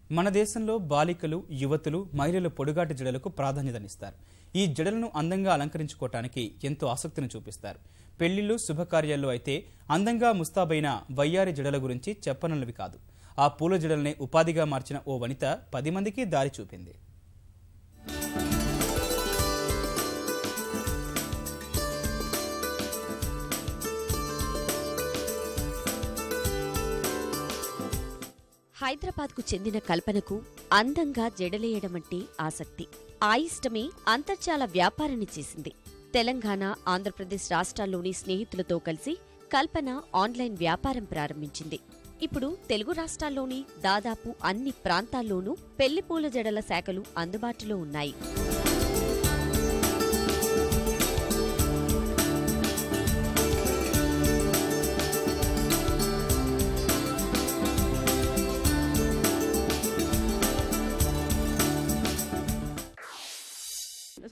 మన దేశంలో బాలికలు, యువతులు, మహిళలు పొడుగాటి జడలకు ప్రాధాన్యతనిస్తారు. ఈ జడలను అందంగా అలంకరించుకోవటానికి ఎంతో ఆసక్తిని చూపిస్తారు. పెళ్లిళ్లు, శుభకార్యాల్లో అయితే అందంగా ముస్తాబైన వయ్యారి జడల గురించి చెప్పనన్నవి కాదు. ఆ పూల జడలనే ఉపాధిగా మార్చిన ఓ వనిత 10 మందికి దారి చూపింది. హైదరాబాద్కు చెందిన కల్పనకు అందంగా జడలేయడమంటే ఆసక్తి. ఆ ఇష్టమే అంతర్జాల వ్యాపారాన్ని చేసింది. తెలంగాణ, ఆంధ్రప్రదేశ్ రాష్ట్రాల్లోని స్నేహితులతో కలిసి కల్పన ఆన్లైన్ వ్యాపారం ప్రారంభించింది. ఇప్పుడు తెలుగు రాష్ట్రాల్లోని దాదాపు అన్ని ప్రాంతాల్లోనూ పెళ్లిపూల జడల శాఖలు అందుబాటులో ఉన్నాయి.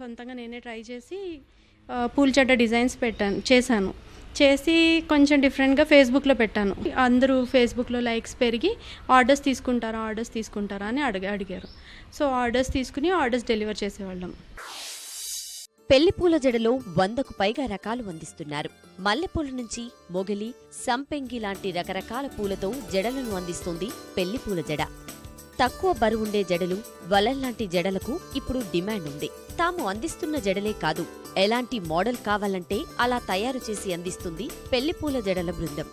సొంతంగా నేనే ట్రై చేసి పూల జడ డిజైన్స్ చేశాను. చేసి కొంచెం డిఫరెంట్గా ఫేస్బుక్లో పెట్టాను. అందరూ ఫేస్బుక్లో లైక్స్ పెరిగి ఆర్డర్స్ తీసుకుంటారా అని అడిగారు. సో ఆర్డర్స్ తీసుకుని ఆర్డర్స్ డెలివర్ చేసేవాళ్ళం. పెళ్లిపూల జడలో 100కు పైగా రకాలు అందిస్తున్నారు. మల్లెపూల నుంచి మొగలి, సంపెంగి లాంటి రకరకాల పూలతో జడలను అందిస్తుంది పెళ్లిపూల జడ. తక్కువ బరువుండే జడలు, వలల్లాంటి జడలకు ఇప్పుడు డిమాండ్ ఉంది. తాము అందిస్తున్న జడలే కాదు, ఎలాంటి మోడల్ కావాలంటే అలా తయారు చేసి అందిస్తుంది పెళ్లిపూల జడల బృందం.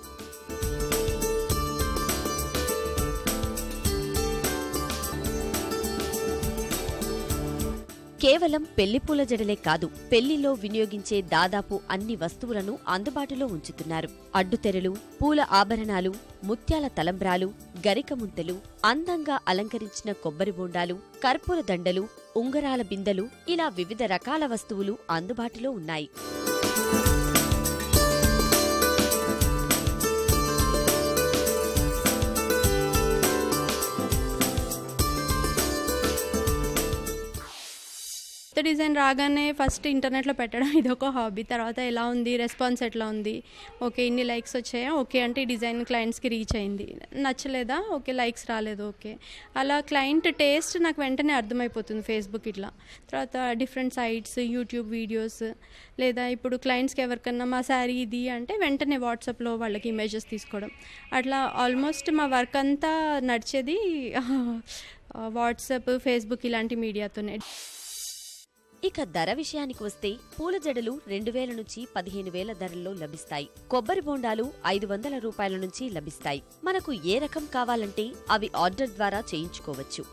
కేవలం పెళ్లిపూల జడలే కాదు, పెళ్లిలో వినియోగించే దాదాపు అన్ని వస్తువులను అందుబాటులో ఉంచుతున్నారు. అడ్డుతెరలు, పూల ఆభరణాలు, ముత్యాల తలంబ్రాలు, గరికముంతలు, అందంగా అలంకరించిన కొబ్బరి బోండాలు, కర్పూర దండలు, ఉంగరాల బిందెలు, ఇలా వివిధ రకాల వస్తువులు అందుబాటులో ఉన్నాయి. డిజైన్ రాగానే ఫస్ట్ ఇంటర్నెట్లో పెట్టడం ఇదొక హాబీ. తర్వాత ఎలా ఉంది, రెస్పాన్స్ ఎట్లా ఉంది, ఓకే ఇన్ని లైక్స్ వచ్చాయా, ఓకే అంటే ఈ డిజైన్ క్లయింట్స్కి రీచ్ అయింది, నచ్చలేదా, ఓకే లైక్స్ రాలేదు, ఓకే అలా క్లయింట్ టేస్ట్ నాకు వెంటనే అర్థమైపోతుంది ఫేస్బుక్ ఇట్లా. తర్వాత డిఫరెంట్ సైట్స్, యూట్యూబ్ వీడియోస్, లేదా ఇప్పుడు క్లయింట్స్కి ఎవరికన్నా మా శారీ ఇది అంటే వెంటనే వాట్సాప్లో వాళ్ళకి ఇమేజెస్ తీసుకోవడం, అట్లా ఆల్మోస్ట్ మా వర్క్ అంతా నడిచేది వాట్సాప్, ఫేస్బుక్ ఇలాంటి మీడియాతోనే. ఇక ధర విషయానికి వస్తే పూల జడలు 2000 నుంచి 15,000 ధరల్లో లభిస్తాయి. కొబ్బరి బోండాలు 500 రూపాయల నుంచి లభిస్తాయి. మనకు ఏ రకం కావాలంటే అవి ఆర్డర్ ద్వారా చేయించుకోవచ్చు.